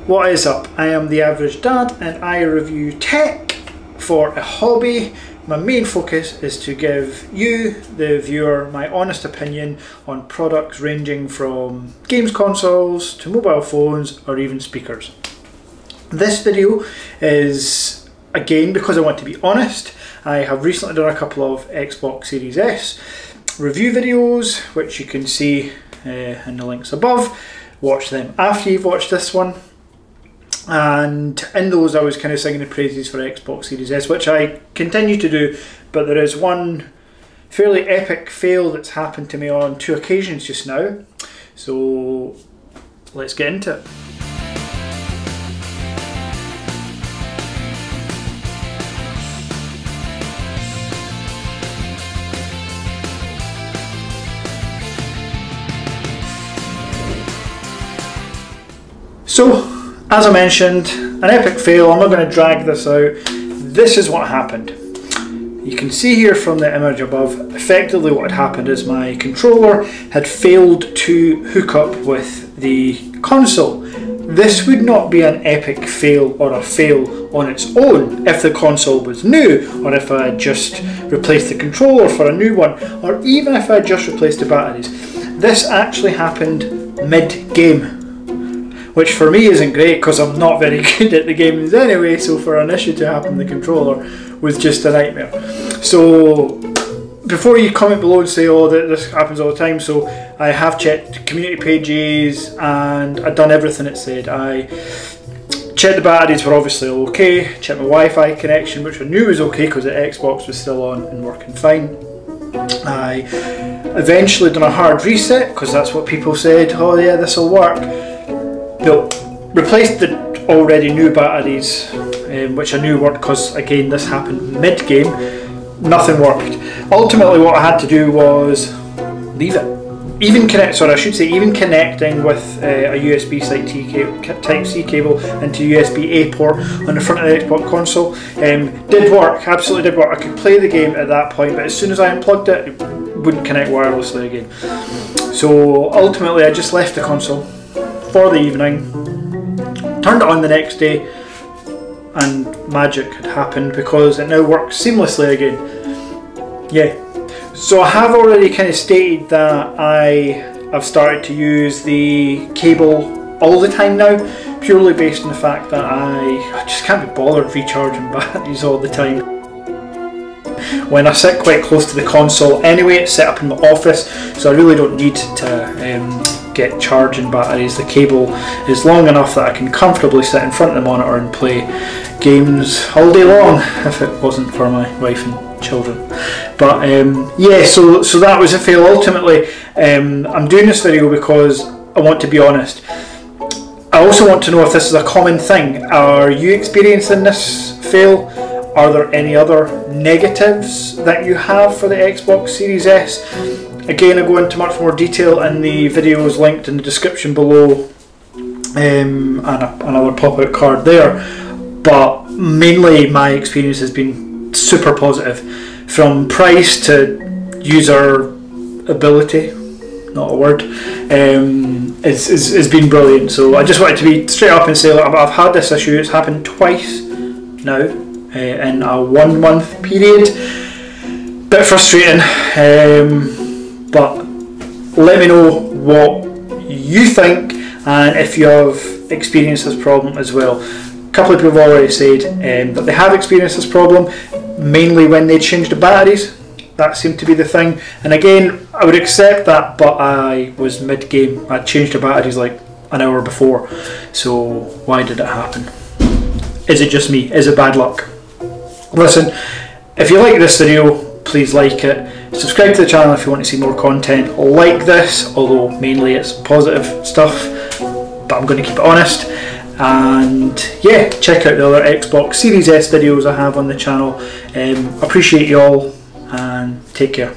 What is up? I am The Average Dad and I review tech for a hobby. My main focus is to give you, the viewer, my honest opinion on products ranging from games consoles to mobile phones or even speakers. This video is, again, because I want to be honest, I have recently done a couple of Xbox Series S review videos, which you can see in the links above. Watch them after you've watched this one. And in those I was kind of singing the praises for Xbox Series S, which I continue to do, but there is one fairly epic fail that's happened to me on 2 occasions just now. So let's get into it. So, as I mentioned, an epic fail. I'm not going to drag this out. This is what happened. You can see here from the image above, effectively what had happened is my controller had failed to hook up with the console. This would not be an epic fail or a fail on its own if the console was new, or if I had just replaced the controller for a new one, or even if I had just replaced the batteries. This actually happened mid-game, which for me isn't great because I'm not very good at the games anyway, so for an issue to happen on the controller was just a nightmare. So before you comment below and say, oh, this happens all the time, so I have checked community pages and I've done everything it said. I checked the batteries were obviously okay, checked my Wi-Fi connection, which I knew was okay because the Xbox was still on and working fine. I eventually done a hard reset because that's what people said, oh yeah, this will work. No, replaced the already new batteries, which I knew worked because, again, this happened mid-game. Nothing worked. Ultimately, what I had to do was leave it. Even connecting with a USB Type-C cable into USB-A port on the front of the Xbox console did work, absolutely did work. I could play the game at that point, but as soon as I unplugged it, it wouldn't connect wirelessly again. So ultimately, I just left the console for the evening, turned it on the next day, and magic had happened because it now works seamlessly again. Yeah, so I have already kind of stated that I've started to use the cable all the time now, purely based on the fact that I just can't be bothered recharging batteries all the time. When I sit quite close to the console anyway, it's set up in my office, so I really don't need to get charging batteries. The cable is long enough that I can comfortably sit in front of the monitor and play games all day long if it wasn't for my wife and children. But yeah, so that was a fail. Ultimately, I'm doing this video because I want to be honest. I also want to know if this is a common thing. Are you experiencing this fail? Are there any other negatives that you have for the Xbox Series S? Again, I go into much more detail in the videos linked in the description below, and another pop-out card there. But mainly my experience has been super positive, from price to user ability, not a word. It's been brilliant. So I just wanted to be straight up and say, look, I've had this issue. It's happened twice now in a 1 month period. Bit frustrating. But let me know what you think and if you have experienced this problem as well. A couple of people have already said that they have experienced this problem, mainly when they changed the batteries. That seemed to be the thing. And again, I would accept that, but I was mid-game. I changed the batteries like an hour before. So why did it happen? Is it just me? Is it bad luck? Listen, if you like this video, please like it. Subscribe to the channel if you want to see more content like this, although mainly it's positive stuff, but I'm going to keep it honest. And yeah, check out the other Xbox Series S videos I have on the channel. Appreciate you all and take care.